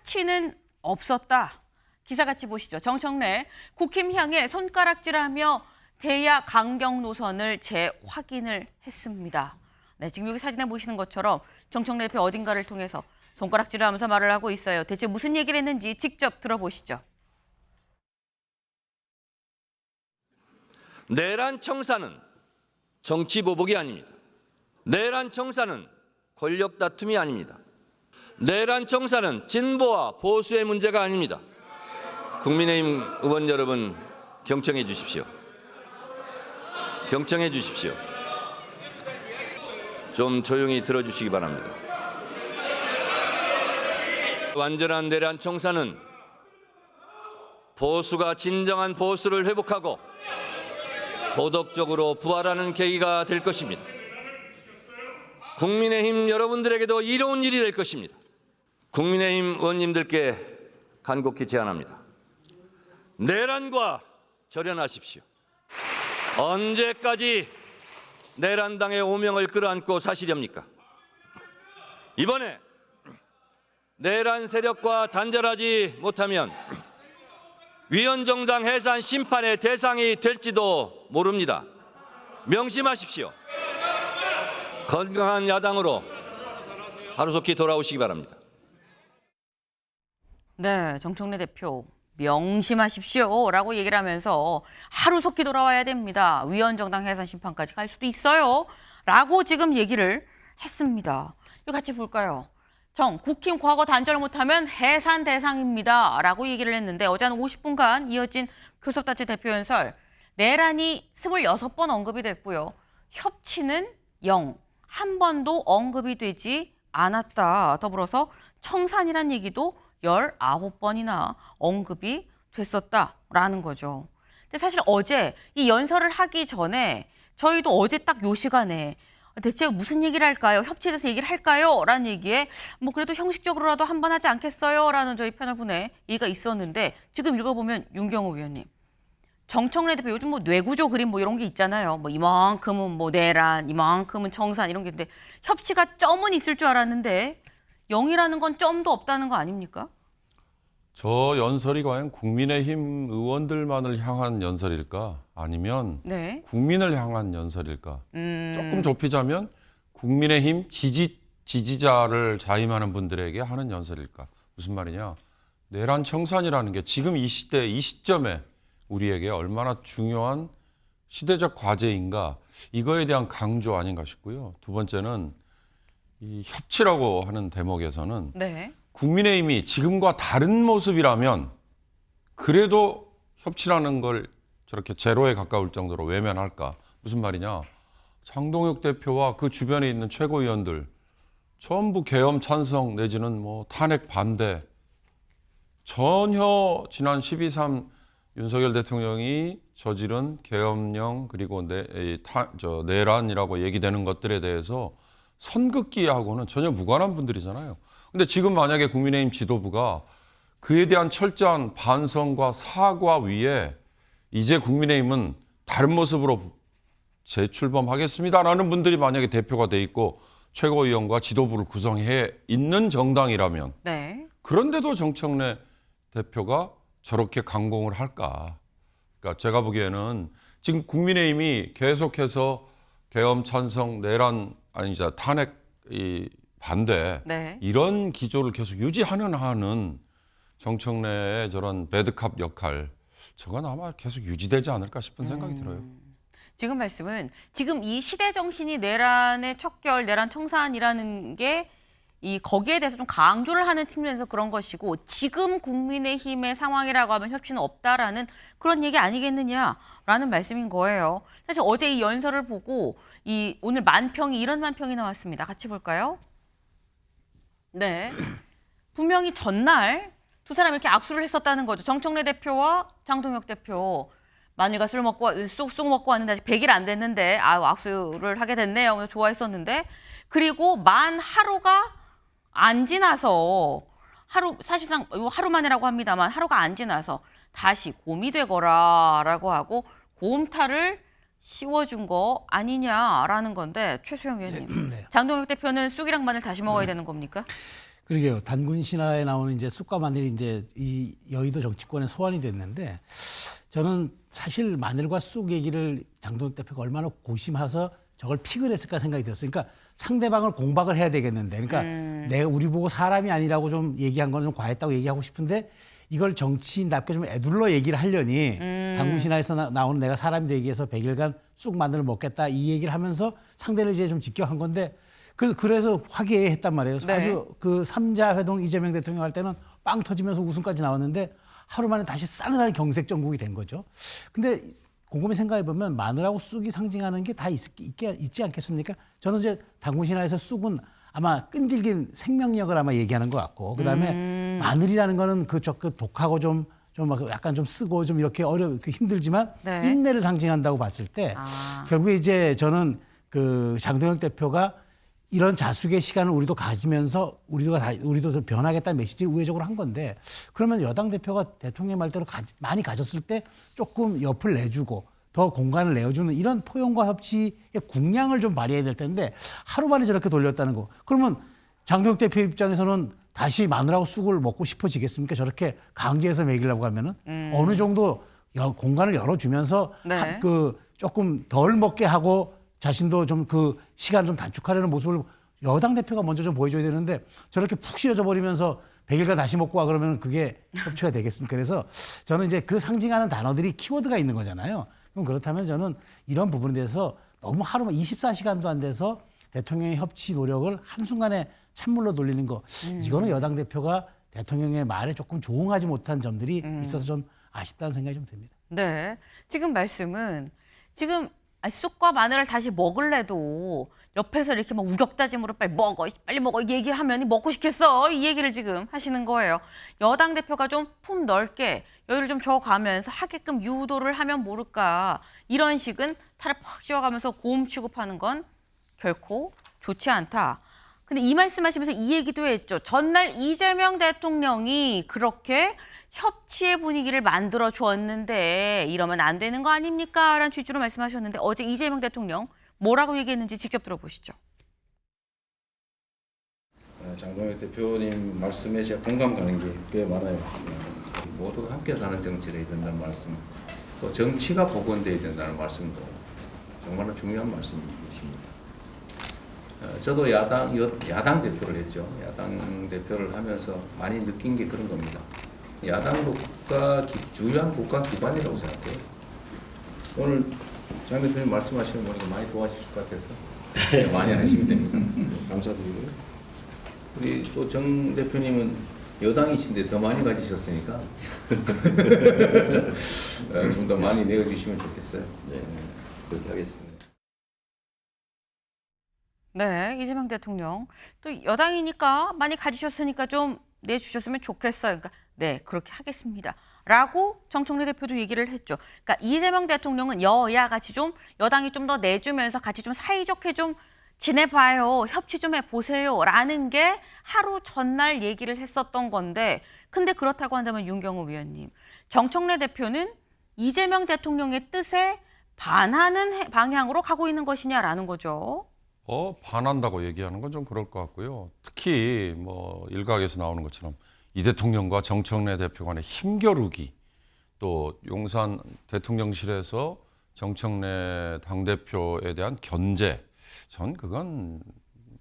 협치는 없었다. 기사 같이 보시죠. 정청래 국힘 향해 손가락질하며 대야 강경 노선을 재확인을 했습니다. 네, 지금 여기 사진에 보시는 것처럼 정청래 대표 어딘가를 통해서 손가락질을 하면서 말을 하고 있어요. 대체 무슨 얘기를 했는지 직접 들어보시죠. 내란 청사는 정치 보복이 아닙니다. 내란 청사는 권력 다툼이 아닙니다. 내란 청사는 진보와 보수의 문제가 아닙니다. 국민의힘 의원 여러분, 경청해 주십시오. 경청해 주십시오. 좀 조용히 들어주시기 바랍니다. 완전한 내란 청사는 보수가 진정한 보수를 회복하고 도덕적으로 부활하는 계기가 될 것입니다. 국민의힘 여러분들에게도 이로운 일이 될 것입니다. 국민의힘 의원님들께 간곡히 제안합니다. 내란과 절연하십시오. 언제까지 내란당의 오명을 끌어안고 사시렵니까? 이번에 내란 세력과 단절하지 못하면 위헌정당 해산 심판의 대상이 될지도 모릅니다. 명심하십시오. 건강한 야당으로 하루속히 돌아오시기 바랍니다. 네, 정청래 대표 명심하십시오라고 얘기를 하면서 하루속히 돌아와야 됩니다. 위헌정당 해산 심판까지 갈 수도 있어요. 라고 지금 얘기를 했습니다. 이거 같이 볼까요? 국힘 과거 단절 못하면 해산 대상입니다. 라고 얘기를 했는데 어제 한 50분간 이어진 교섭단체 대표 연설, 내란이 26번 언급이 됐고요. 협치는 0, 한 번도 언급이 되지 않았다. 더불어서 청산이란 얘기도 19번이나 언급이 됐었다라는 거죠. 근데 사실 어제 이 연설을 하기 전에 저희도 어제 딱 요 시간에 대체 무슨 얘기를 할까요? 협치에 대해서 얘기를 할까요? 라는 얘기에 뭐 그래도 형식적으로라도 한번 하지 않겠어요? 라는 저희 패널분의 얘기가 있었는데 지금 읽어보면 윤경호 의원님, 정청래 대표 요즘 뭐 뇌구조 그림 뭐 이런 게 있잖아요. 뭐 이만큼은 뭐 내란, 이만큼은 청산 이런 게 있는데 협치가 점은 있을 줄 알았는데 0이라는 건 점도 없다는 거 아닙니까? 저 연설이 과연 국민의힘 의원들만을 향한 연설일까? 아니면 네. 국민을 향한 연설일까? 조금 좁히자면 국민의힘 지지자를 자임하는 분들에게 하는 연설일까? 무슨 말이냐? 내란 청산이라는 게 지금 이 시대, 이 시점에 우리에게 얼마나 중요한 시대적 과제인가? 이거에 대한 강조 아닌가 싶고요. 두 번째는 이 협치라고 하는 대목에서는 네. 국민의힘이 지금과 다른 모습이라면 그래도 협치라는 걸 저렇게 제로에 가까울 정도로 외면할까? 무슨 말이냐? 장동혁 대표와 그 주변에 있는 최고위원들 전부 계엄 찬성 내지는 뭐 탄핵 반대, 전혀 지난 12.3 윤석열 대통령이 저지른 계엄령 그리고 내란이라고 얘기되는 것들에 대해서 선긋기하고는 전혀 무관한 분들이잖아요. 근데 지금 만약에 국민의힘 지도부가 그에 대한 철저한 반성과 사과 위에 이제 국민의힘은 다른 모습으로 재출범하겠습니다라는 분들이 만약에 대표가 돼 있고 최고위원과 지도부를 구성해 있는 정당이라면 네. 그런데도 정청래 대표가 저렇게 강공을 할까? 그러니까 제가 보기에는 지금 국민의힘이 계속해서 계엄 찬성, 내란 아니자 탄핵 반대 네. 이런 기조를 계속 유지하는 한은 정청래의 저런 배드캅 역할 저건 아마 계속 유지되지 않을까 싶은 생각이 들어요. 지금 말씀은 지금 이 시대 정신이 내란의 척결, 내란 청산이라는 게 이 거기에 대해서 좀 강조를 하는 측면에서 그런 것이고 지금 국민의힘의 상황이라고 하면 협치는 없다라는 그런 얘기 아니겠느냐라는 말씀인 거예요. 사실 어제 이 연설을 보고 오늘 만평이 이런 만평이 나왔습니다. 같이 볼까요? 네. 분명히 전날 두 사람이 이렇게 악수를 했었다는 거죠. 정청래 대표와 장동혁 대표. 마늘과 술 먹고 쑥쑥 먹고 왔는데 아직 100일 안 됐는데 악수를 하게 됐네요. 그래서 좋아했었는데 그리고 만 하루가 안 지나서 사실상 하루 만이라고 합니다만 하루가 안 지나서 다시 곰이 되거라라고 하고 곰탈을 씌워준 거 아니냐라는 건데 최수영 의원님. 네. 장동혁 대표는 쑥이랑 마늘 다시 먹어야 되는 겁니까? 그러게요. 단군 신화에 나오는 이제 쑥과 마늘이 이제 이 여의도 정치권에 소환이 됐는데 저는 사실 마늘과 쑥 얘기를 장동혁 대표가 얼마나 고심해서 저걸 픽을 했을까 생각이 들었어요. 그러니까 상대방을 공박을 해야 되겠는데, 그러니까 내가 우리 보고 사람이 아니라고 좀 얘기한 건 좀 과했다고 얘기하고 싶은데 이걸 정치인답게 좀 애둘러 얘기를 하려니 단군 신화에서 나오는 내가 사람이 되기 위해서 100일간 쑥 마늘을 먹겠다 이 얘기를 하면서 상대를 이제 좀 직격한 건데 그래서 화기애애했단 말이에요. 네. 아주 그 3자 회동 이재명 대통령 할 때는 빵 터지면서 우승까지 나왔는데 하루 만에 다시 싸늘한 경색 정국이 된 거죠. 근데 곰곰이 생각해 보면 마늘하고 쑥이 상징하는 게 다 있지 않겠습니까? 저는 이제 단군 신화에서 쑥은 아마 끈질긴 생명력을 아마 얘기하는 것 같고, 그다음에 마늘이라는 거는 그 독하고 좀 약간 좀 쓰고 좀 이렇게 힘들지만 네. 인내를 상징한다고 봤을 때 결국에 이제 저는 그 장동혁 대표가 이런 자숙의 시간을 우리도 가지면서 우리도 더 변하겠다는 메시지를 우회적으로 한 건데, 그러면 여당 대표가 대통령 말대로 많이 가졌을 때 조금 옆을 내주고 더 공간을 내어주는 이런 포용과 협치의 국량을 좀 발휘해야 될 텐데 하루 만에 저렇게 돌렸다는 거. 그러면 장동혁 대표 입장에서는 다시 마늘하고 쑥을 먹고 싶어지겠습니까? 저렇게 강제해서 먹이려고 하면은 어느 정도 공간을 열어주면서 네. 조금 덜 먹게 하고 자신도 좀 그 시간을 좀 단축하려는 모습을 여당 대표가 먼저 좀 보여줘야 되는데 저렇게 푹 쉬어져 버리면서 100일간 다시 먹고 와 그러면 그게 협치가 되겠습니까? 그래서 저는 이제 그 상징하는 단어들이 키워드가 있는 거잖아요. 그럼 그렇다면 저는 이런 부분에 대해서 너무 하루만 24시간도 안 돼서 대통령의 협치 노력을 한순간에 찬물로 돌리는 거, 이거는 여당 대표가 대통령의 말에 조금 조응하지 못한 점들이 있어서 좀 아쉽다는 생각이 좀 듭니다. 네. 지금 말씀은 지금 쑥과 마늘을 다시 먹을래도 옆에서 이렇게 막 우격다짐으로 빨리 먹어 얘기하면 먹고 싶겠어 이 얘기를 지금 하시는 거예요. 여당 대표가 좀 품 넓게 여유를 좀 줘가면서 하게끔 유도를 하면 모를까, 이런 식은 탈을 팍 씌워가면서 고음 취급하는 건 결코 좋지 않다. 근데 이 말씀하시면서 이 얘기도 했죠. 전날 이재명 대통령이 그렇게 협치의 분위기를 만들어 주었는데 이러면 안 되는 거 아닙니까? 라는 취지로 말씀하셨는데 어제 이재명 대통령 뭐라고 얘기했는지 직접 들어보시죠. 장동혁 대표님 말씀에 제가 공감 가는 게 꽤 많아요. 모두가 함께 사는 정치를 해야 된다는 말씀, 또 정치가 복원돼야 된다는 말씀도 정말 중요한 말씀이십니다. 저도 야당 대표를 했죠. 야당 대표를 하면서 많이 느낀 게 그런 겁니다. 야당도 주요한 국가 기관이라고 생각해요. 오늘 장 대표님 말씀하시는 거니까 많이 도와주실 것 같아서 많이 하시면 됩니다. 감사드리고요. 우리 또 정 대표님은 여당이신데 더 많이 가지셨으니까 좀 더 많이 내어주시면 좋겠어요. 네, 그렇게 하겠습니다. 네, 이재명 대통령 또 여당이니까 많이 가지셨으니까 좀 내주셨으면 좋겠어요. 그러니까 네, 그렇게 하겠습니다. 라고 정청래 대표도 얘기를 했죠. 그러니까 이재명 대통령은 여야 같이 좀 여당이 좀 더 내주면서 같이 좀 사이좋게 좀 지내봐요. 협치 좀 해보세요. 라는 게 하루 전날 얘기를 했었던 건데, 근데 그렇다고 한다면 윤경호 위원님, 정청래 대표는 이재명 대통령의 뜻에 반하는 방향으로 가고 있는 것이냐라는 거죠. 반한다고 얘기하는 건 좀 그럴 것 같고요. 특히 뭐 일각에서 나오는 것처럼 이 대통령과 정청래 대표 간의 힘겨루기, 또 용산 대통령실에서 정청래 당대표에 대한 견제, 전 그건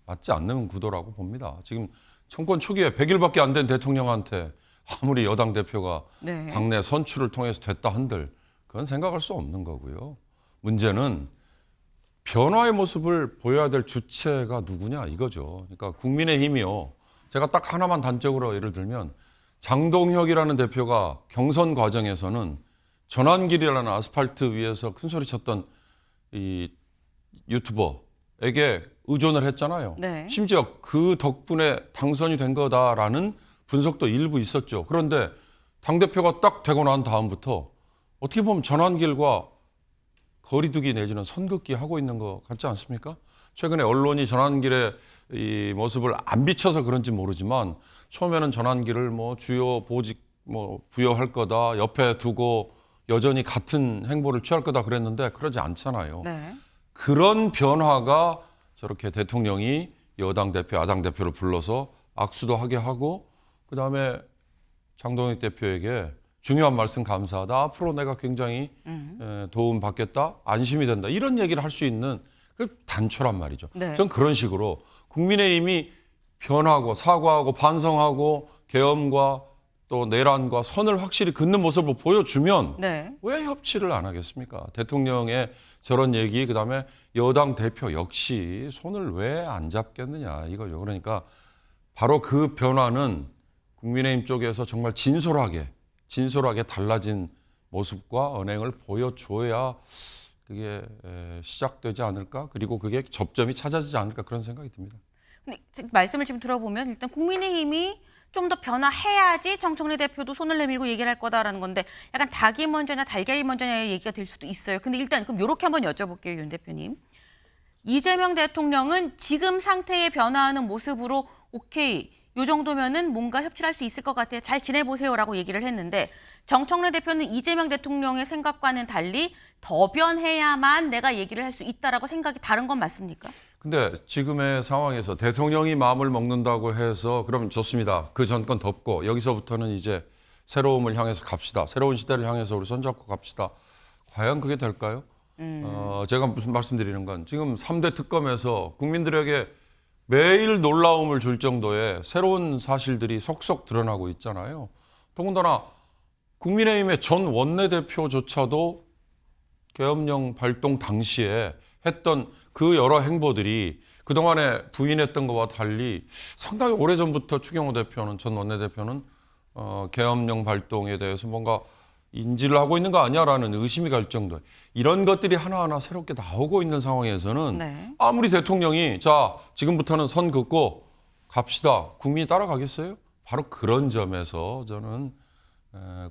맞지 않는 구도라고 봅니다. 지금 정권 초기에 100일밖에 안 된 대통령한테 아무리 여당 대표가 네. 당내 선출을 통해서 됐다 한들 그건 생각할 수 없는 거고요. 문제는 변화의 모습을 보여야 될 주체가 누구냐 이거죠. 그러니까 국민의힘이요. 제가 딱 하나만 단적으로 예를 들면 장동혁이라는 대표가 경선 과정에서는 전환길이라는 아스팔트 위에서 큰 소리 쳤던 이 유튜버에게 의존을 했잖아요. 네. 심지어 그 덕분에 당선이 된 거다라는 분석도 일부 있었죠. 그런데 당대표가 딱 되고 난 다음부터 어떻게 보면 전환길과 거리두기 내지는 선긋기 하고 있는 것 같지 않습니까? 최근에 언론이 전환길의 이 모습을 안 비춰서 그런지 모르지만 처음에는 전환길을 뭐 주요 보직 뭐 부여할 거다, 옆에 두고 여전히 같은 행보를 취할 거다 그랬는데 그러지 않잖아요. 네. 그런 변화가 저렇게 대통령이 여당 대표, 야당 대표를 불러서 악수도 하게 하고 그다음에 장동혁 대표에게 중요한 말씀 감사하다. 앞으로 내가 굉장히 도움 받겠다. 안심이 된다. 이런 얘기를 할 수 있는 그 단초란 말이죠. 네. 전 그런 식으로 국민의힘이 변하고 사과하고 반성하고 계엄과 또 내란과 선을 확실히 긋는 모습을 보여주면 네. 왜 협치를 안 하겠습니까? 대통령의 저런 얘기 그다음에 여당 대표 역시 손을 왜 안 잡겠느냐 이거죠. 그러니까 바로 그 변화는 국민의힘 쪽에서 정말 진솔하게 달라진 모습과 언행을 보여줘야 그게 시작되지 않을까? 그리고 그게 접점이 찾아지지 않을까 그런 생각이 듭니다. 근데 말씀을 지금 들어보면 일단 국민의힘이 좀 더 변화해야지 정청래 대표도 손을 내밀고 얘기를 할 거다라는 건데 약간 닭이 먼저냐 달걀이 먼저냐의 얘기가 될 수도 있어요. 근데 일단 그럼 이렇게 한번 여쭤볼게요, 윤 대표님. 이재명 대통령은 지금 상태에 변화하는 모습으로 오케이, 요 정도면은 뭔가 협치를 할 수 있을 것 같아요. 잘 지내보세요라고 얘기를 했는데 정청래 대표는 이재명 대통령의 생각과는 달리 더 변해야만 내가 얘기를 할 수 있다라고 생각이 다른 건 맞습니까? 근데 지금의 상황에서 대통령이 마음을 먹는다고 해서 그럼 좋습니다. 그 정권 덮고 여기서부터는 이제 새로움을 향해서 갑시다. 새로운 시대를 향해서 우리 손잡고 갑시다. 과연 그게 될까요? 제가 무슨 말씀드리는 건 지금 3대 특검에서 국민들에게 매일 놀라움을 줄 정도의 새로운 사실들이 속속 드러나고 있잖아요. 더군다나 국민의힘의 전 원내대표조차도 계엄령 발동 당시에 했던 그 여러 행보들이 그동안에 부인했던 것과 달리 상당히 오래전부터 추경호 대표는 전 원내대표는 계엄령 발동에 대해서 뭔가 인지를 하고 있는 거 아니야라는 의심이 갈 정도. 이런 것들이 하나하나 새롭게 나오고 있는 상황에서는 네. 아무리 대통령이 자 지금부터는 선 긋고 갑시다. 국민이 따라가겠어요? 바로 그런 점에서 저는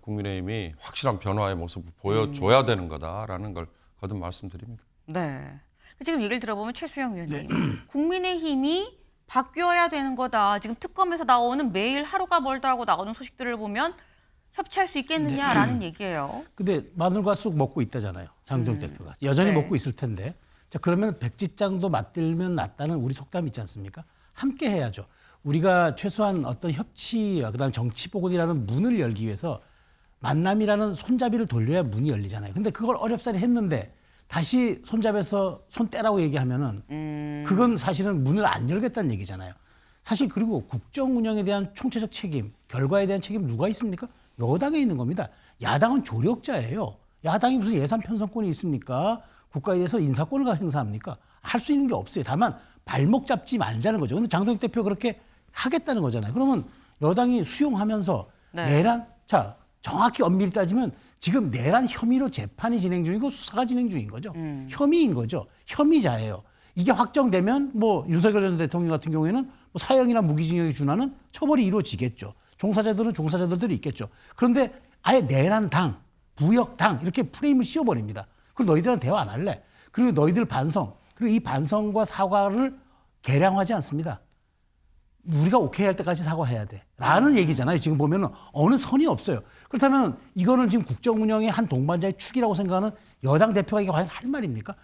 국민의힘이 확실한 변화의 모습을 보여줘야 되는 거다라는 걸 거듭 말씀드립니다. 네. 지금 얘기를 들어보면 최수영 의원님, 국민의힘이 바뀌어야 되는 거다. 지금 특검에서 나오는 매일 하루가 멀다 하고 나오는 소식들을 보면 협치할 수 있겠느냐라는 얘기예요. 근데 마늘과 쑥 먹고 있다잖아요. 장동혁 대표가. 여전히 네. 먹고 있을 텐데. 자, 그러면 백지장도 맞들면 낫다는 우리 속담 있지 않습니까? 함께 해야죠. 우리가 최소한 어떤 협치와 그다음에 정치복원이라는 문을 열기 위해서 만남이라는 손잡이를 돌려야 문이 열리잖아요. 근데 그걸 어렵사리 했는데 다시 손잡아서 손 떼라고 얘기하면은 그건 사실은 문을 안 열겠다는 얘기잖아요. 사실 그리고 국정 운영에 대한 총체적 책임, 결과에 대한 책임 누가 있습니까? 여당에 있는 겁니다. 야당은 조력자예요. 야당이 무슨 예산 편성권이 있습니까? 국가에 대해서 인사권을 행사합니까? 할 수 있는 게 없어요. 다만 발목 잡지 말자는 거죠. 근데 장동혁 대표 그렇게 하겠다는 거잖아요. 그러면 여당이 수용하면서 네. 내란, 자, 정확히 엄밀히 따지면 지금 내란 혐의로 재판이 진행 중이고 수사가 진행 중인 거죠. 혐의인 거죠. 혐의자예요. 이게 확정되면 뭐 윤석열 전 대통령 같은 경우에는 뭐 사형이나 무기징역에 준하는 처벌이 이루어지겠죠. 종사자들은 종사자들이 있겠죠. 그런데 아예 내란당, 부역당 이렇게 프레임을 씌워버립니다. 그리고 너희들은 대화 안 할래. 그리고 너희들 반성. 그리고 이 반성과 사과를 계량하지 않습니다. 우리가 오케이 할 때까지 사과해야 돼. 라는 얘기잖아요. 지금 보면은 어느 선이 없어요. 그렇다면 이거는 지금 국정 운영의 한 동반자의 축이라고 생각하는 여당 대표가 이게 과연 할 말입니까?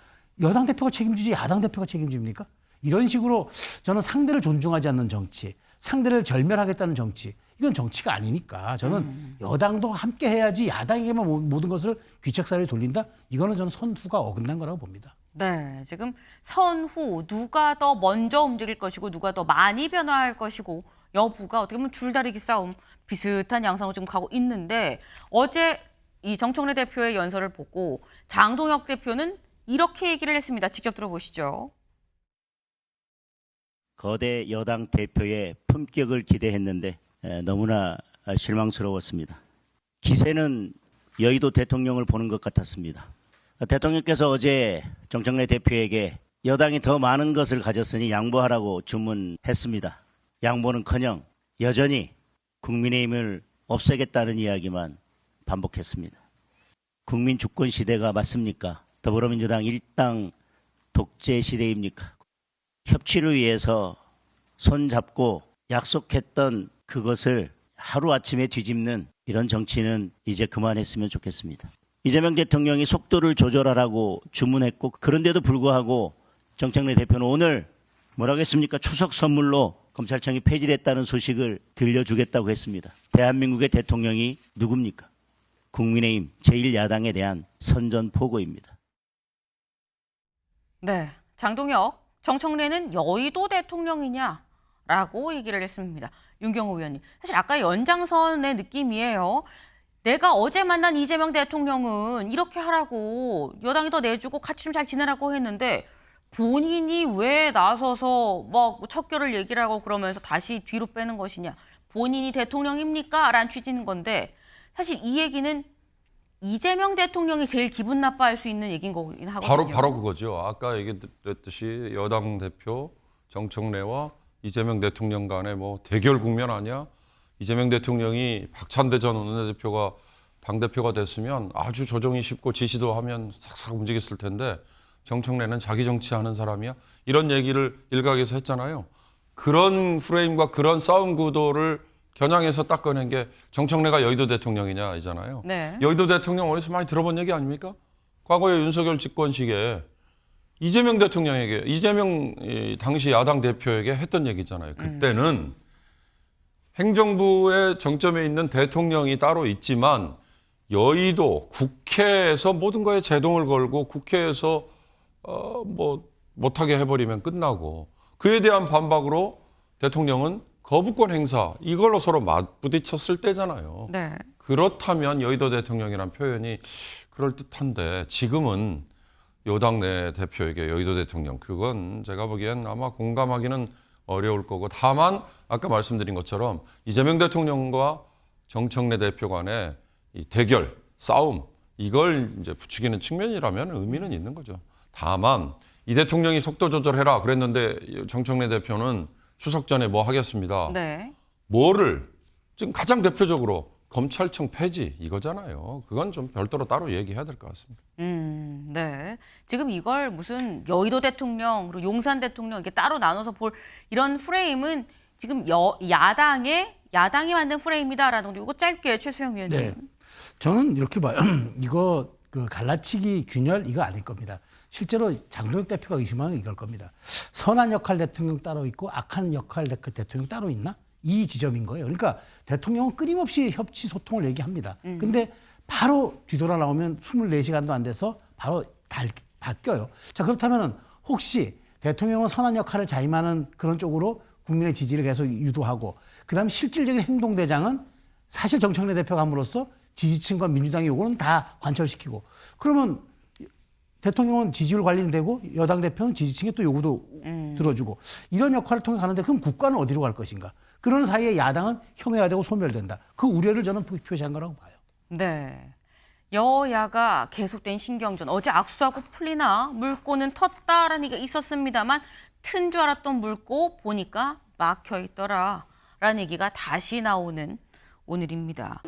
여당 대표가 책임지지 야당 대표가 책임집니까? 이런 식으로 저는 상대를 존중하지 않는 정치, 상대를 절멸하겠다는 정치, 이건 정치가 아니니까 저는 여당도 함께 해야지 야당에게만 모든 것을 귀책살이 돌린다? 이거는 저는 선후가 어긋난 거라고 봅니다. 네, 지금 선후 누가 더 먼저 움직일 것이고 누가 더 많이 변화할 것이고 여부가 어떻게 보면 줄다리기 싸움 비슷한 양상으로 지금 가고 있는데 어제 이 정청래 대표의 연설을 보고 장동혁 대표는 이렇게 얘기를 했습니다. 직접 들어보시죠. 거대 여당 대표의 품격을 기대했는데 너무나 실망스러웠습니다. 기세는 여의도 대통령을 보는 것 같았습니다. 대통령께서 어제 정청래 대표에게 여당이 더 많은 것을 가졌으니 양보하라고 주문했습니다. 양보는커녕 여전히 국민의힘을 없애겠다는 이야기만 반복했습니다. 국민 주권 시대가 맞습니까? 더불어민주당 일당 독재 시대입니까? 협치를 위해서 손잡고 약속했던 그것을 하루아침에 뒤집는 이런 정치는 이제 그만했으면 좋겠습니다. 이재명 대통령이 속도를 조절하라고 주문했고 그런데도 불구하고 정청래 대표는 오늘 뭐라고 했습니까? 추석 선물로 검찰청이 폐지됐다는 소식을 들려주겠다고 했습니다. 대한민국의 대통령이 누굽니까? 국민의힘 제1야당에 대한 선전포고입니다. 네, 장동혁, 정청래는 여의도 대통령이냐라고 얘기를 했습니다. 윤경호 의원님. 사실 아까 연장선의 느낌이에요. 내가 어제 만난 이재명 대통령은 이렇게 하라고 여당이 더 내주고 같이 좀 잘 지내라고 했는데 본인이 왜 나서서 막 척결을 얘기를 하고 그러면서 다시 뒤로 빼는 것이냐. 본인이 대통령입니까? 라는 취지인 건데 사실 이 얘기는 이재명 대통령이 제일 기분 나빠할 수 있는 얘기인 거긴 하거든요. 바로 그거죠. 아까 얘기했듯이 여당 대표 정청래와 이재명 대통령 간의 뭐 대결 국면 아니야? 이재명 대통령이 박찬대 전 원내대표가 당대표가 됐으면 아주 조정이 쉽고 지시도 하면 싹싹 움직였을 텐데 정청래는 자기 정치하는 사람이야? 이런 얘기를 일각에서 했잖아요. 그런 프레임과 그런 싸움 구도를 겨냥해서 딱 꺼낸 게 정청래가 여의도 대통령이냐 이잖아요. 네. 여의도 대통령 어디서 많이 들어본 얘기 아닙니까? 과거에 윤석열 집권 시기에 이재명 대통령에게 이재명 당시 야당 대표에게 했던 얘기잖아요. 그때는 행정부의 정점에 있는 대통령이 따로 있지만 여의도 국회에서 모든 거에 제동을 걸고 국회에서 뭐 못하게 해버리면 끝나고 그에 대한 반박으로 대통령은 거부권 행사 이걸로 서로 맞부딪혔을 때잖아요. 네. 그렇다면 여의도 대통령이란 표현이 그럴듯한데 지금은 여당 내 대표에게 여의도 대통령 그건 제가 보기엔 아마 공감하기는 어려울 거고 다만 아까 말씀드린 것처럼 이재명 대통령과 정청래 대표 간의 이 대결, 싸움 이걸 이제 부추기는 측면이라면 의미는 있는 거죠. 다만 이 대통령이 속도 조절해라 그랬는데 정청래 대표는 추석 전에 뭐 하겠습니다. 네. 뭐를 지금 가장 대표적으로 검찰청 폐지 이거잖아요. 그건 좀 별도로 따로 얘기해야 될 것 같습니다. 네. 지금 이걸 무슨 여의도 대통령, 그리고 용산 대통령 이렇게 따로 나눠서 볼 이런 프레임은 지금 야당이 만든 프레임이다라는 거. 이거 짧게 최수영 위원님. 네. 저는 이렇게 봐요. 이거 그 갈라치기 균열 이거 아닐 겁니다. 실제로 장동혁 대표가 의심하는 이걸 겁니다. 선한 역할 대통령 따로 있고 악한 역할 대통령 따로 있나? 이 지점인 거예요. 그러니까 대통령은 끊임없이 협치 소통을 얘기합니다. 근데 바로 뒤돌아 나오면 24시간도 안 돼서 바로 바뀌어요. 자, 그렇다면 혹시 대통령은 선한 역할을 자임하는 그런 쪽으로 국민의 지지를 계속 유도하고 그다음에 실질적인 행동대장은 사실 정청래 대표가 함으로써 지지층과 민주당의 요구는 다 관철시키고 그러면 대통령은 지지율 관리는 되고 여당 대표는 지지층의 또 요구도 들어주고 이런 역할을 통해 가는데 그럼 국가는 어디로 갈 것인가? 그런 사이에 야당은 형해화되고 소멸된다. 그 우려를 저는 표시한 거라고 봐요. 네. 여야가 계속된 신경전. 어제 악수하고 풀리나 물고는 텄다라는 얘기가 있었습니다만 튼 줄 알았던 물고 보니까 막혀 있더라라는 얘기가 다시 나오는 오늘입니다.